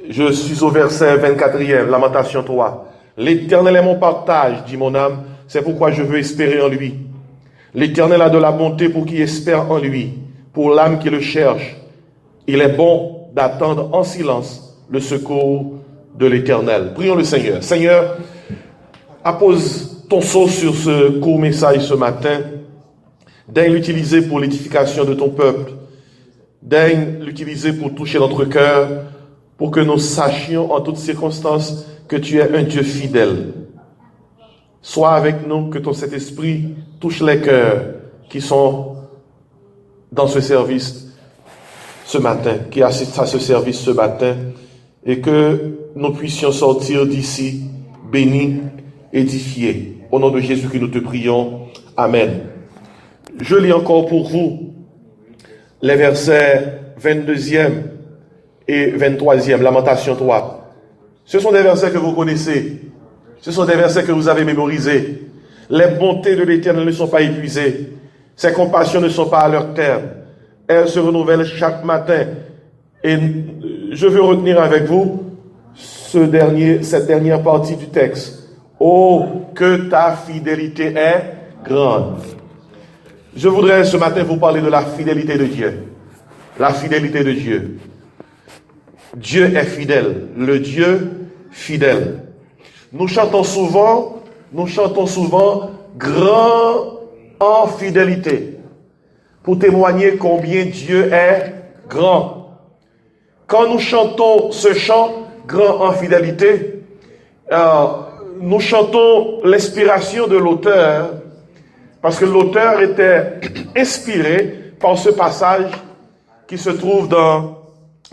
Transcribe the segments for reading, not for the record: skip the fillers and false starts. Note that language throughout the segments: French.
Je suis au verset 24e, Lamentation 3. L'Éternel est mon partage, dit mon âme, c'est pourquoi je veux espérer en lui. L'Éternel a de la bonté pour qui espère en lui, pour l'âme qui le cherche. Il est bon d'attendre en silence le secours de l'Éternel. Prions le Seigneur. Seigneur, appose ton sceau sur ce court message ce matin. Daigne l'utiliser pour l'édification de ton peuple. Daigne l'utiliser pour toucher notre cœur, pour que nous sachions en toutes circonstances que tu es un Dieu fidèle. Sois avec nous, que ton Saint-Esprit touche les cœurs qui sont dans ce service ce matin, qui assistent à ce service ce matin, et que nous puissions sortir d'ici bénis, édifiés. Au nom de Jésus que nous te prions. Amen. Je lis encore pour vous les versets 22e et 23e, Lamentation 3. Ce sont des versets que vous connaissez. Ce sont des versets que vous avez mémorisés. Les bontés de l'Éternel ne sont pas épuisées. Ses compassions ne sont pas à leur terme. Elles se renouvellent chaque matin. Et je veux retenir avec vous cette dernière partie du texte. Oh, que ta fidélité est grande. Je voudrais ce matin vous parler de la fidélité de Dieu. La fidélité de Dieu. Dieu est fidèle. Le Dieu fidèle. Nous chantons souvent grand en fidélité, pour témoigner combien Dieu est grand. Quand nous chantons ce chant, grand en fidélité, nous chantons l'inspiration de l'auteur, parce que l'auteur était inspiré par ce passage qui se trouve dans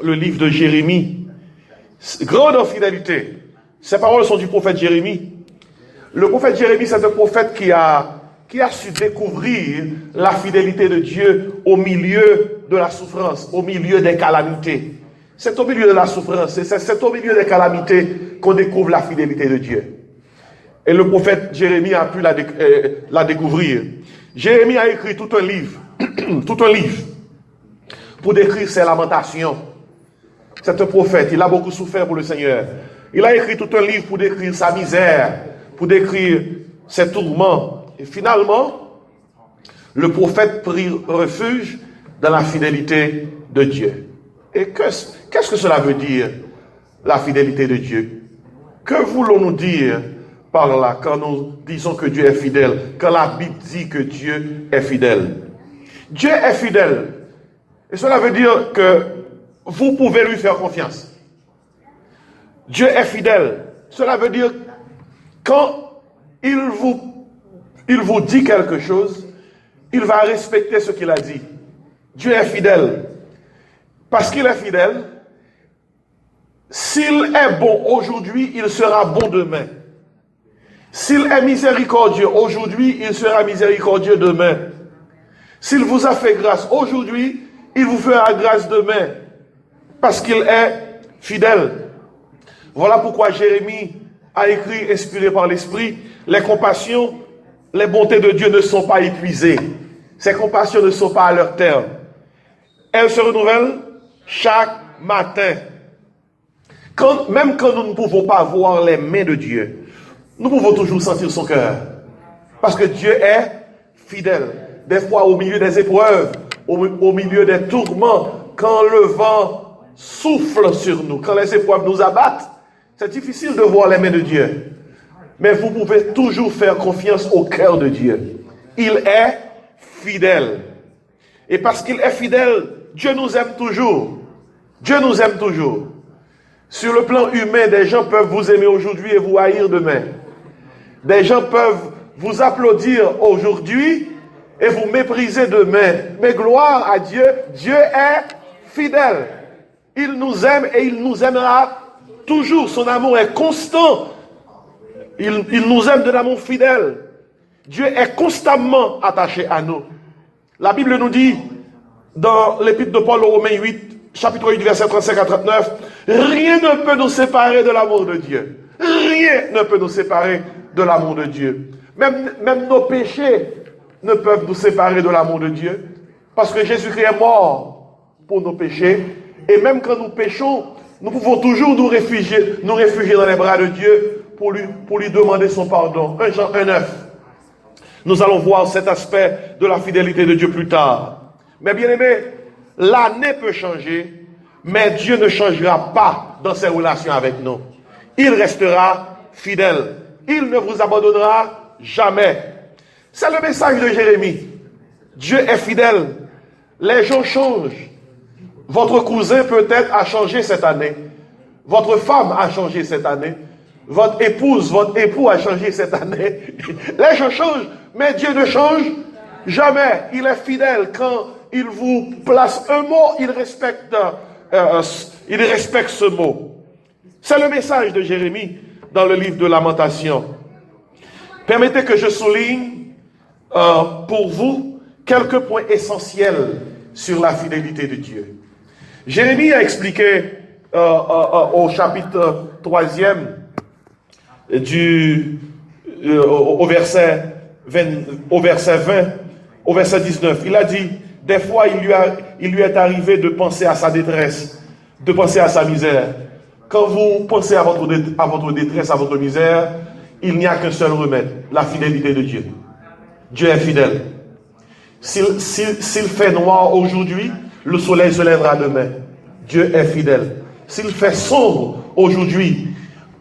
le livre de Jérémie. Grand en fidélité. Ces paroles sont du prophète Jérémie. Le prophète Jérémie, c'est un prophète qui a su découvrir la fidélité de Dieu au milieu de la souffrance, au milieu des calamités. C'est au milieu de la souffrance, c'est au milieu des calamités qu'on découvre la fidélité de Dieu. Et le prophète Jérémie a pu la découvrir. Jérémie a écrit tout un livre, pour décrire ses lamentations. C'est un prophète, il a beaucoup souffert pour le Seigneur. Il a écrit tout un livre pour décrire sa misère, pour décrire ses tourments. Et finalement, le prophète prit refuge dans la fidélité de Dieu. Et qu'est-ce que cela veut dire, la fidélité de Dieu? Que voulons-nous dire par là quand nous disons que Dieu est fidèle, quand la Bible dit que Dieu est fidèle? Dieu est fidèle. Et cela veut dire que vous pouvez lui faire confiance. Dieu est fidèle. Cela veut dire quand il vous dit quelque chose, il va respecter ce qu'il a dit. Dieu est fidèle. Parce qu'il est fidèle, s'il est bon aujourd'hui, il sera bon demain. S'il est miséricordieux aujourd'hui, il sera miséricordieux demain. S'il vous a fait grâce aujourd'hui, il vous fera grâce demain. Parce qu'il est fidèle. Voilà pourquoi Jérémie a écrit, inspiré par l'Esprit, les compassions, les bontés de Dieu ne sont pas épuisées. Ces compassions ne sont pas à leur terme. Elles se renouvellent chaque matin. Même quand nous ne pouvons pas voir les mains de Dieu, nous pouvons toujours sentir son cœur. Parce que Dieu est fidèle. Des fois, au milieu des épreuves, au milieu des tourments, quand le vent souffle sur nous, quand les épreuves nous abattent, c'est difficile de voir les mains de Dieu. Mais vous pouvez toujours faire confiance au cœur de Dieu. Il est fidèle. Et parce qu'il est fidèle, Dieu nous aime toujours. Dieu nous aime toujours. Sur le plan humain, des gens peuvent vous aimer aujourd'hui et vous haïr demain. Des gens peuvent vous applaudir aujourd'hui et vous mépriser demain. Mais gloire à Dieu, Dieu est fidèle. Il nous aime et il nous aimera toujours. Son amour est constant. Il nous aime d'un amour fidèle. Dieu est constamment attaché à nous. La Bible nous dit, dans l'épître de Paul aux Romains 8, chapitre 8, verset 35 à 39, rien ne peut nous séparer de l'amour de Dieu. Rien ne peut nous séparer de l'amour de Dieu. Même nos péchés ne peuvent nous séparer de l'amour de Dieu. Parce que Jésus-Christ est mort pour nos péchés. Et même quand nous péchons, Nous pouvons toujours nous réfugier dans les bras de Dieu pour lui demander son pardon. 1 Jean 1,9. Nous allons voir cet aspect de la fidélité de Dieu plus tard. Mais bien aimé, l'année peut changer, mais Dieu ne changera pas dans ses relations avec nous. Il restera fidèle. Il ne vous abandonnera jamais. C'est le message de Jérémie. Dieu est fidèle. Les gens changent. Votre cousin peut-être a changé cette année. Votre femme a changé cette année. Votre épouse, votre époux a changé cette année. Les gens changent, mais Dieu ne change jamais. Il est fidèle. Quand il vous place un mot, il respecte ce mot. C'est le message de Jérémie dans le livre de Lamentations. Permettez que je souligne pour vous quelques points essentiels sur la fidélité de Dieu. Jérémie a expliqué au chapitre 3e au verset 20, au verset 19. Il a dit, des fois il lui est arrivé de penser à sa détresse, de penser à sa misère. Quand vous pensez à votre détresse, à votre misère, il n'y a qu'un seul remède, la fidélité de Dieu. Dieu est fidèle. S'il fait noir aujourd'hui, le soleil se lèvera demain. Dieu est fidèle. S'il fait sombre aujourd'hui,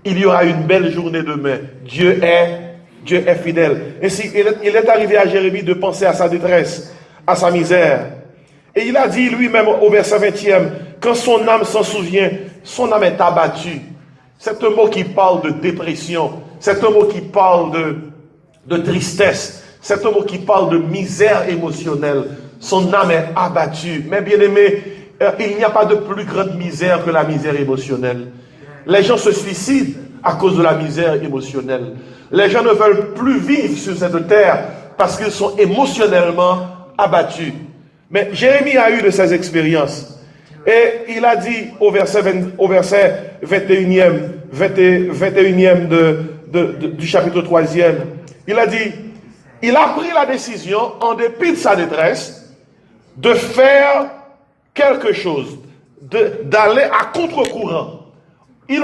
il y aura une belle journée demain. Dieu est fidèle. Ainsi, il est arrivé à Jérémie de penser à sa détresse, à sa misère. Et il a dit lui-même au verset 20e, quand son âme s'en souvient, son âme est abattue. C'est un mot qui parle de dépression. C'est un mot qui parle de tristesse. C'est un mot qui parle de misère émotionnelle. Son âme est abattue. Mais bien aimé, il n'y a pas de plus grande misère que la misère émotionnelle. Les gens se suicident à cause de la misère émotionnelle. Les gens ne veulent plus vivre sur cette terre parce qu'ils sont émotionnellement abattus. Mais Jérémie a eu de ces expériences. Et il a dit au verset 21e du chapitre 3e, il a dit, il a pris la décision, en dépit de sa détresse, de faire quelque chose, d'aller à contre-courant. Il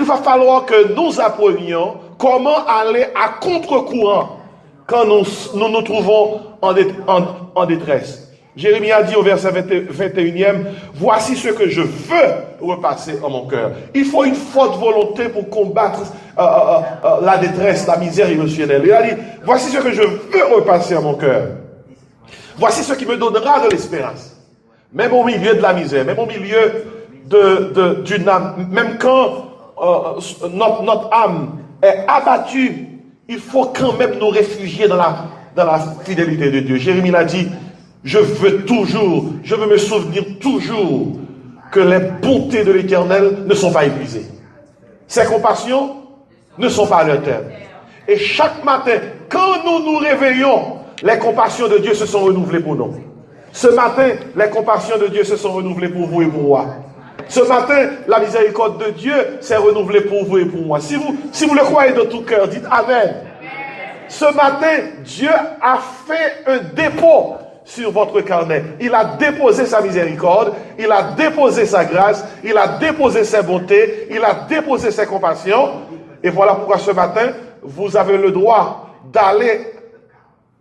va falloir que nous apprenions comment aller à contre-courant quand nous nous trouvons en détresse. Jérémie a dit au verset 21e, voici ce que je veux repasser en mon cœur. Il faut une forte volonté pour combattre la détresse, la misère émotionnelle. Il a dit, voici ce que je veux repasser en mon cœur. Voici ce qui me donnera de l'espérance. Même au milieu de la misère, même au milieu d'une âme, même quand notre âme est abattue, il faut quand même nous réfugier dans la fidélité de Dieu. Jérémie l'a dit, je veux me souvenir toujours que les bontés de l'Éternel ne sont pas épuisées. Ses compassions ne sont pas à leur terme. Et chaque matin, quand nous nous réveillons, les compassions de Dieu se sont renouvelées pour nous. Ce matin, les compassions de Dieu se sont renouvelées pour vous et pour moi. Ce matin, la miséricorde de Dieu s'est renouvelée pour vous et pour moi. Si vous le croyez de tout cœur, dites Amen. Ce matin, Dieu a fait un dépôt sur votre carnet. Il a déposé sa miséricorde, il a déposé sa grâce, il a déposé ses bontés, il a déposé ses compassions. Et voilà pourquoi ce matin, vous avez le droit d'aller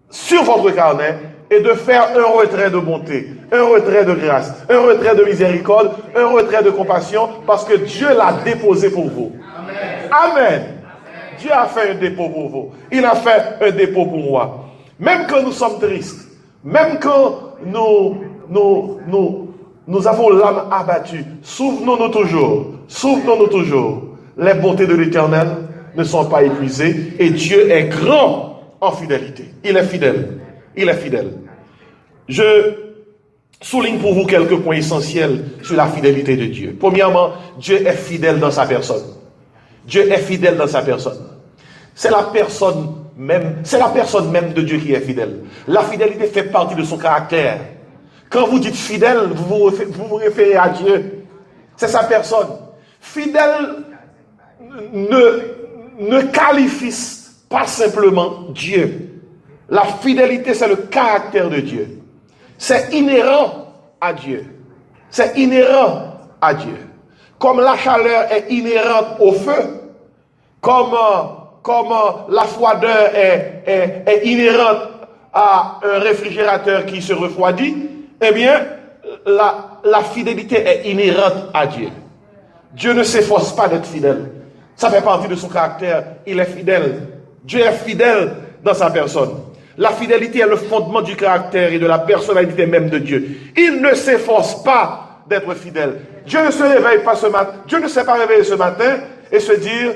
sur votre carnet et de faire un retrait de bonté, un retrait de grâce, un retrait de miséricorde, un retrait de compassion, parce que Dieu l'a déposé pour vous. Amen. Amen. Dieu a fait un dépôt pour vous. Il a fait un dépôt pour moi. Même quand nous sommes tristes, même quand nous avons l'âme abattue, souvenons-nous toujours, les bontés de l'Éternel ne sont pas épuisées et Dieu est grand en fidélité. Il est fidèle. Il est fidèle. Je souligne pour vous quelques points essentiels sur la fidélité de Dieu. Premièrement, Dieu est fidèle dans sa personne. Dieu est fidèle dans sa personne. C'est la personne même de Dieu qui est fidèle. La fidélité fait partie de son caractère. Quand vous dites fidèle, vous vous référez à Dieu. C'est sa personne. Fidèle ne qualifie pas simplement Dieu. La fidélité, c'est le caractère de Dieu. C'est inhérent à Dieu. C'est inhérent à Dieu. Comme la chaleur est inhérente au feu, comme la froideur est inhérente à un réfrigérateur qui se refroidit, eh bien, la fidélité est inhérente à Dieu. Dieu ne s'efforce pas d'être fidèle. Ça fait partie de son caractère. Il est fidèle. Dieu est fidèle dans sa personne. La fidélité est le fondement du caractère et de la personnalité même de Dieu. Il ne s'efforce pas d'être fidèle. Dieu ne se réveille pas ce matin. Dieu ne s'est pas réveillé ce matin et se dire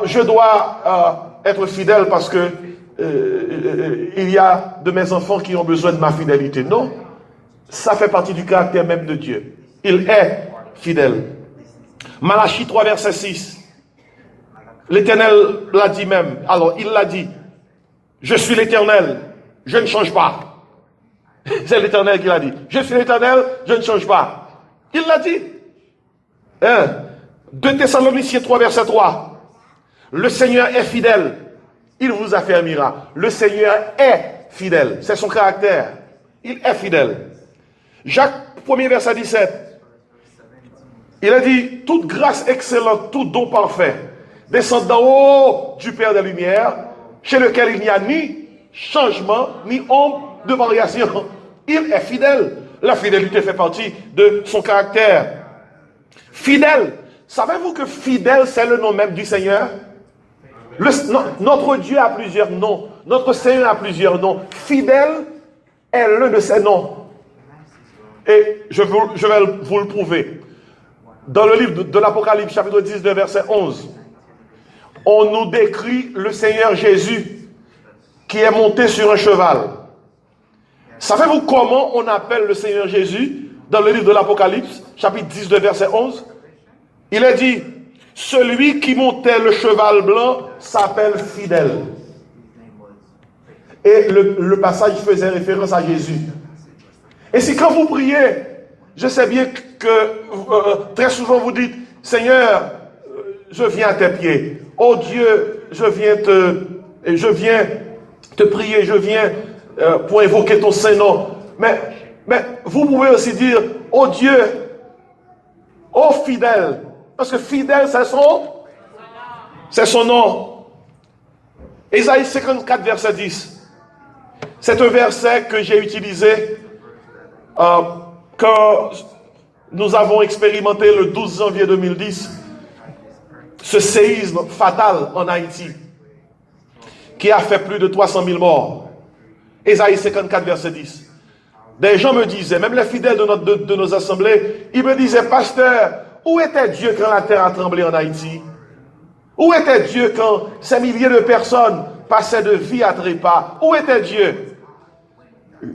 je dois être fidèle parce que il y a de mes enfants qui ont besoin de ma fidélité. Non, ça fait partie du caractère même de Dieu. Il est fidèle. Malachie 3, verset 6. L'Éternel l'a dit même. Alors, il l'a dit. Je suis l'Éternel, je ne change pas. C'est l'Éternel qui l'a dit. Je suis l'Éternel, je ne change pas. Il l'a dit. 2 Thessaloniciens 3, verset 3. Le Seigneur est fidèle. Il vous affermira. Le Seigneur est fidèle. C'est son caractère. Il est fidèle. Jacques 1er, verset 17. Il a dit, toute grâce excellente, tout don parfait, descend d'en haut du Père des Lumières, chez lequel il n'y a ni changement, ni ombre de variation. Il est fidèle. La fidélité fait partie de son caractère. Fidèle. Savez-vous que fidèle, c'est le nom même du Seigneur? Notre Dieu a plusieurs noms. Notre Seigneur a plusieurs noms. Fidèle est l'un de ses noms. Et je vais vous le prouver. Dans le livre de l'Apocalypse, chapitre 19, verset 11, on nous décrit le Seigneur Jésus qui est monté sur un cheval. Savez-vous comment on appelle le Seigneur Jésus dans le livre de l'Apocalypse, chapitre 19, verset 11? Il est dit, celui qui montait le cheval blanc s'appelle fidèle. Et le passage faisait référence à Jésus. Et si quand vous priez, je sais bien que très souvent vous dites, Seigneur, je viens à tes pieds. Oh Dieu, je viens te prier, je viens pour évoquer ton Saint-Nom. Mais vous pouvez aussi dire, oh Dieu, oh fidèle. Parce que fidèle, c'est son nom. Ésaïe 54, verset 10. C'est un verset que j'ai utilisé quand nous avons expérimenté le 12 janvier 2010 ce séisme fatal en Haïti qui a fait plus de 300 000 morts. Ésaïe 54, verset 10. Des gens me disaient, même les fidèles de nos assemblées, ils me disaient, pasteur, où était Dieu quand la terre a tremblé en Haïti? Où était Dieu quand ces milliers de personnes passaient de vie à trépas? Où était Dieu?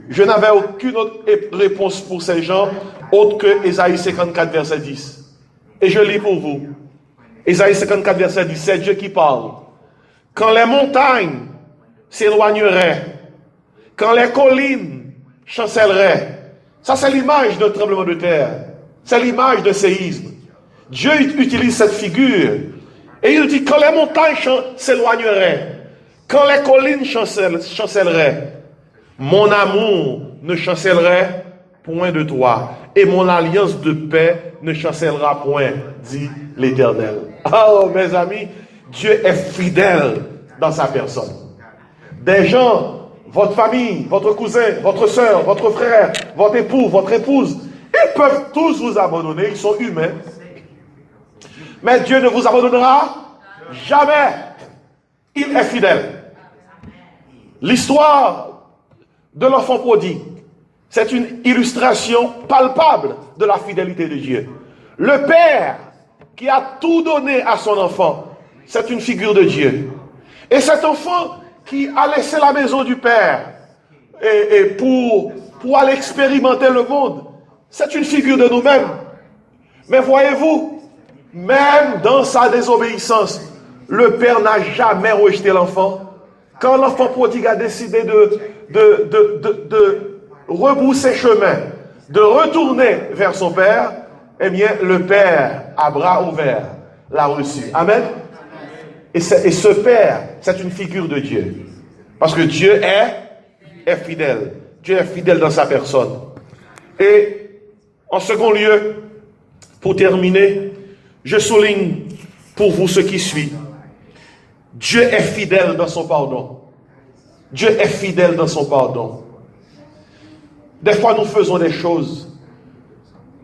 Je n'avais aucune autre réponse pour ces gens autre que Ésaïe 54, verset 10. Et je lis pour vous. Ésaïe 54, verset 10, c'est Dieu qui parle. Quand les montagnes s'éloigneraient, quand les collines chancelleraient, ça c'est l'image d'un tremblement de terre. C'est l'image d'un séisme. Dieu utilise cette figure. Et il dit, quand les montagnes s'éloigneraient, quand les collines chancelleraient, mon amour ne chancellerait point de toi, et mon alliance de paix ne chancellera point, dit l'Éternel. Oh, mes amis, Dieu est fidèle dans sa personne. Des gens, votre famille, votre cousin, votre soeur, votre frère, votre époux, votre épouse, ils peuvent tous vous abandonner, ils sont humains. Mais Dieu ne vous abandonnera jamais. Il est fidèle. L'histoire de l'enfant prodigue, c'est une illustration palpable de la fidélité de Dieu. Le père qui a tout donné à son enfant, c'est une figure de Dieu. Et cet enfant qui a laissé la maison du père et pour aller expérimenter le monde, c'est une figure de nous-mêmes. Mais voyez-vous, même dans sa désobéissance, le père n'a jamais rejeté l'enfant. Quand l'enfant prodigue a décidé de rebrousser chemin, de retourner vers son père, eh bien, le père, à bras ouverts, l'a reçu. Amen. Et ce père, c'est une figure de Dieu. Parce que Dieu est fidèle. Dieu est fidèle dans sa personne. Et en second lieu, Pour terminer, je souligne pour vous ce qui suit. Dieu est fidèle dans son pardon. Dieu est fidèle dans son pardon. Des fois, nous faisons des choses,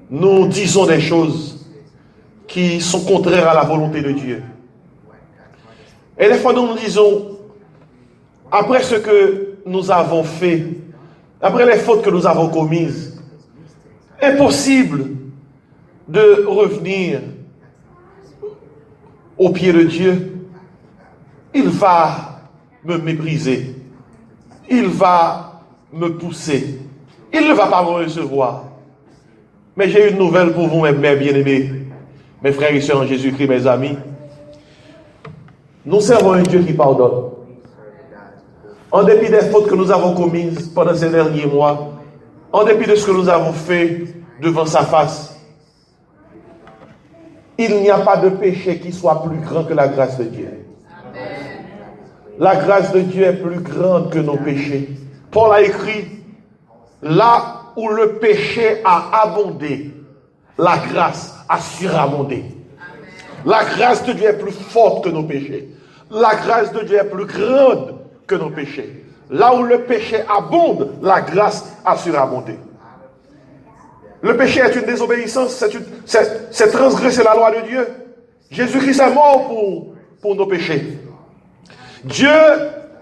nous disons des choses qui sont contraires à la volonté de Dieu. Et des fois, nous disons, après ce que nous avons fait, après les fautes que nous avons commises, impossible de revenir au pied de Dieu. Il va me mépriser. Il va me pousser. Il ne va pas me recevoir. Mais j'ai une nouvelle pour vous, mes bien-aimés, mes frères et sœurs en Jésus-Christ, mes amis. Nous servons un Dieu qui pardonne. En dépit des fautes que nous avons commises pendant ces derniers mois, en dépit de ce que nous avons fait devant sa face, il n'y a pas de péché qui soit plus grand que la grâce de Dieu. La grâce de Dieu est plus grande que nos péchés. Paul a écrit, là où le péché a abondé, la grâce a surabondé. La grâce de Dieu est plus forte que nos péchés. La grâce de Dieu est plus grande que nos péchés. Là où le péché abonde, la grâce a surabondé. Le péché est une désobéissance, c'est transgresser la loi de Dieu. Jésus-Christ est mort pour nos péchés. Dieu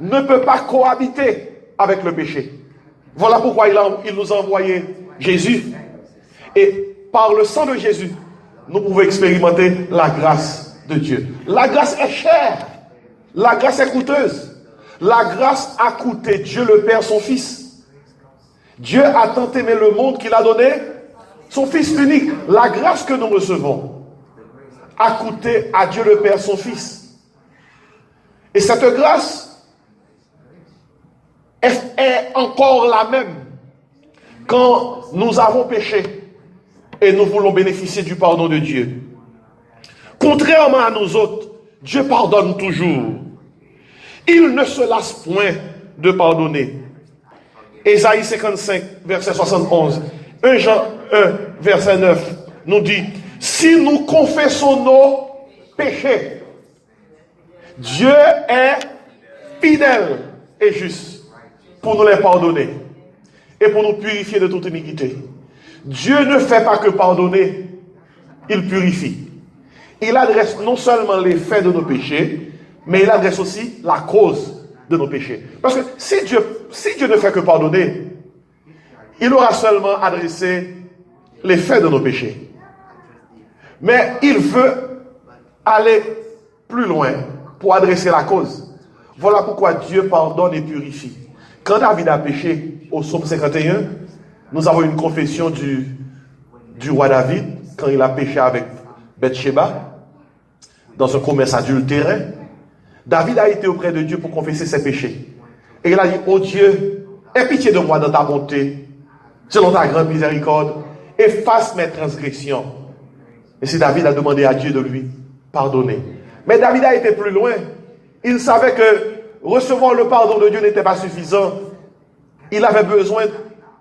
ne peut pas cohabiter avec le péché. Voilà pourquoi il nous a envoyé Jésus. Et par le sang de Jésus, nous pouvons expérimenter la grâce de Dieu. La grâce est chère. La grâce est coûteuse. La grâce a coûté Dieu le Père son Fils. Dieu a tant aimé le monde qu'il a donné son Fils unique. La grâce que nous recevons a coûté à Dieu le Père son Fils. Et cette grâce est encore la même quand nous avons péché et nous voulons bénéficier du pardon de Dieu. Contrairement à nous autres, Dieu pardonne toujours. Il ne se lasse point de pardonner. Ésaïe 55, verset 71. 1 Jean 1, verset 9 nous dit, si nous confessons nos péchés, Dieu est fidèle et juste pour nous les pardonner et pour nous purifier de toute iniquité. Dieu ne fait pas que pardonner, il purifie. Il adresse non seulement les faits de nos péchés, mais il adresse aussi la cause de nos péchés. Parce que si Dieu ne fait que pardonner, il aura seulement adressé les faits de nos péchés. Mais il veut aller plus loin pour adresser la cause. Voilà pourquoi Dieu pardonne et purifie. Quand David a péché au psaume 51, nous avons une confession du roi David, quand il a péché avec Bathsheba, dans un commerce adultéré. David a été auprès de Dieu pour confesser ses péchés. Et il a dit, oh Dieu, aie pitié de moi dans ta bonté, selon ta grande miséricorde, efface mes transgressions. Et c'est David a demandé à Dieu de lui pardonner. Mais David a été plus loin. Il savait que recevoir le pardon de Dieu n'était pas suffisant. Il avait besoin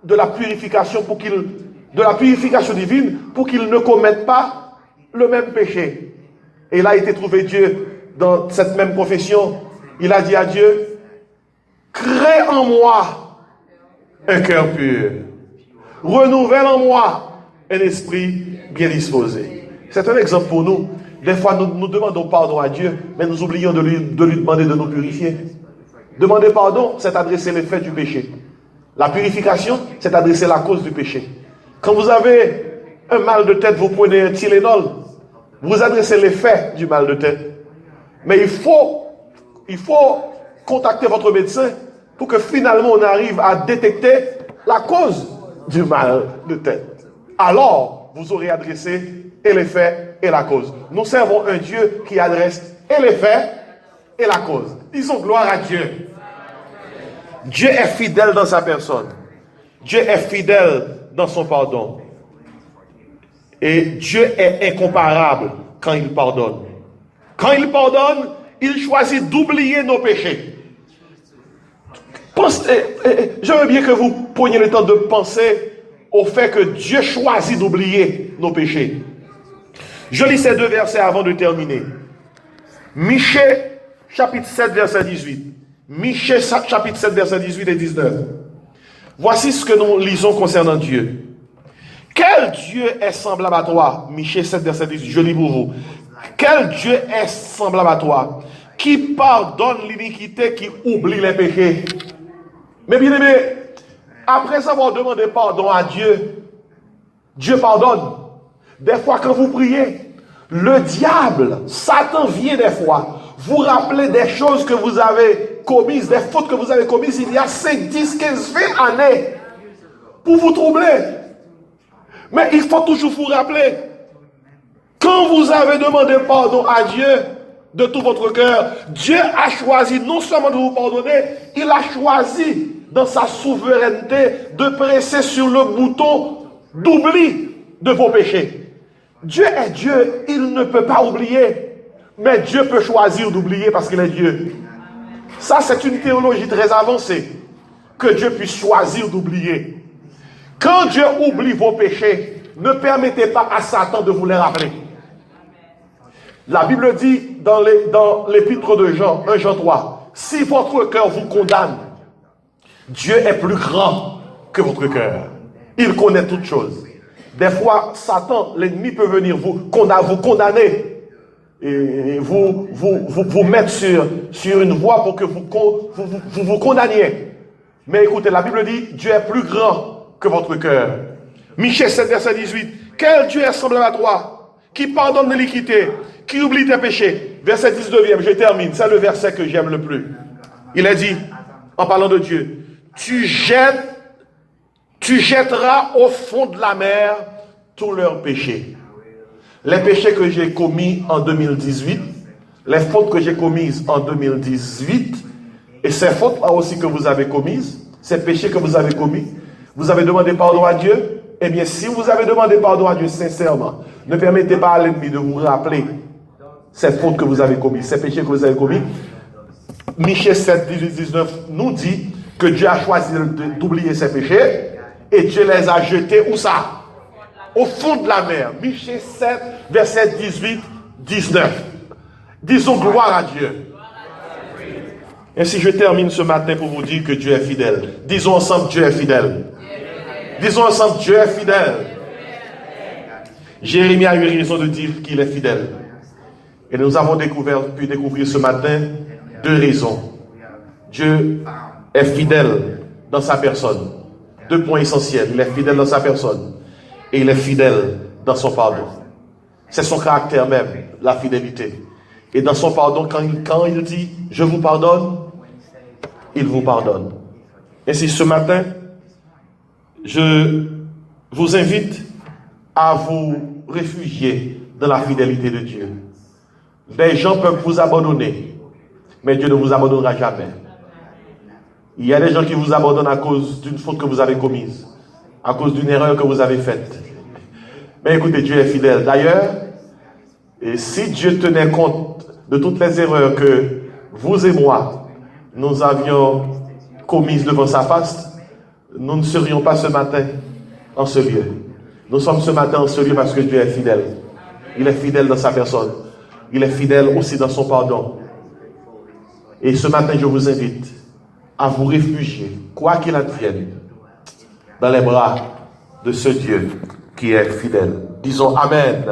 de la purification divine pour qu'il ne commette pas le même péché. Et il a été trouvé Dieu dans cette même confession. Il a dit à Dieu, crée en moi un cœur pur. Renouvelle en moi un esprit bien disposé. C'est un exemple pour nous. Des fois, nous demandons pardon à Dieu, mais nous oublions de lui demander de nous purifier. Demander pardon, c'est adresser les faits du péché. La purification, c'est adresser la cause du péché. Quand vous avez un mal de tête, vous prenez un Tylenol. Vous adressez les faits du mal de tête. Mais il faut contacter votre médecin pour que finalement on arrive à détecter la cause du mal de tête. Alors, vous aurez adressé et les faits et la cause. Nous servons un Dieu qui adresse et les faits et la cause. Disons gloire à Dieu. Dieu est fidèle dans sa personne. Dieu est fidèle dans son pardon. Et Dieu est incomparable quand il pardonne. Quand il pardonne, il choisit d'oublier nos péchés. J'aimerais bien que vous preniez le temps de penser au fait que Dieu choisit d'oublier nos péchés. Je lis ces deux versets avant de terminer. Michée, chapitre 7, verset 18. Michée, chapitre 7, verset 18 et 19. Voici ce que nous lisons concernant Dieu. Quel Dieu est semblable à toi? Michée 7, verset 18. Je lis pour vous. Quel Dieu est semblable à toi? Qui pardonne l'iniquité, qui oublie les péchés. Mais bien aimé, après avoir demandé pardon à Dieu, Dieu pardonne. Des fois quand vous priez, le diable, Satan vient des fois vous rappeler des choses que vous avez commises, des fautes que vous avez commises il y a 5, 10, 15, 20 années pour vous troubler. Mais il faut toujours vous rappeler, quand vous avez demandé pardon à Dieu de tout votre cœur, Dieu a choisi non seulement de vous pardonner, il a choisi dans sa souveraineté de presser sur le bouton d'oubli de vos péchés. Dieu est Dieu, il ne peut pas oublier. Mais Dieu peut choisir d'oublier parce qu'il est Dieu. Ça, c'est une théologie très avancée. Que Dieu puisse choisir d'oublier. Quand Dieu oublie vos péchés, ne permettez pas à Satan de vous les rappeler. La Bible dit dans l'épître de Jean, 1 Jean 3, si votre cœur vous condamne, Dieu est plus grand que votre cœur. Il connaît toutes choses. Des fois, Satan, l'ennemi peut venir vous condamner et vous mettre sur une voie pour que vous condamniez. Mais écoutez, la Bible dit, Dieu est plus grand que votre cœur. Michée 7, verset 18. Quel Dieu est semblable à toi, qui pardonne l'iniquité, qui oublie tes péchés. Verset 19e, je termine, c'est le verset que j'aime le plus. Il a dit, en parlant de Dieu, tu jetteras au fond de la mer tous leurs péchés. Les péchés que j'ai commis en 2018, les fautes que j'ai commises en 2018, et ces fautes-là aussi que vous avez commises, ces péchés que vous avez commis, vous avez demandé pardon à Dieu. Eh bien, si vous avez demandé pardon à Dieu sincèrement, ne permettez pas à l'ennemi de vous rappeler ces fautes que vous avez commises, ces péchés que vous avez commis. Michée 7, 18, 19 nous dit que Dieu a choisi d'oublier ces péchés et Dieu les a jetés où ça? Au fond de la mer. Michée 7, verset 18, 19. Disons gloire à Dieu. Ainsi, je termine ce matin pour vous dire que Dieu est fidèle. Disons ensemble, Dieu est fidèle. Disons ensemble, Dieu est fidèle. Jérémie a eu raison de dire qu'il est fidèle. Et nous avons pu découvrir ce matin deux raisons. Dieu est fidèle dans sa personne. Deux points essentiels. Il est fidèle dans sa personne. Et il est fidèle dans son pardon. C'est son caractère même, la fidélité. Et dans son pardon, quand il dit « Je vous pardonne », il vous pardonne. Ainsi, ce matin, je vous invite à vous réfugier dans la fidélité de Dieu. Des gens peuvent vous abandonner, mais Dieu ne vous abandonnera jamais. Il y a des gens qui vous abandonnent à cause d'une faute que vous avez commise, à cause d'une erreur que vous avez faite. Mais écoutez, Dieu est fidèle. D'ailleurs, et si Dieu tenait compte de toutes les erreurs que vous et moi, nous avions commises devant sa face, nous ne serions pas ce matin en ce lieu. Nous sommes ce matin en ce lieu parce que Dieu est fidèle. Il est fidèle dans sa personne. Il est fidèle aussi dans son pardon. Et ce matin, je vous invite à vous réfugier, quoi qu'il advienne, dans les bras de ce Dieu qui est fidèle. Disons Amen.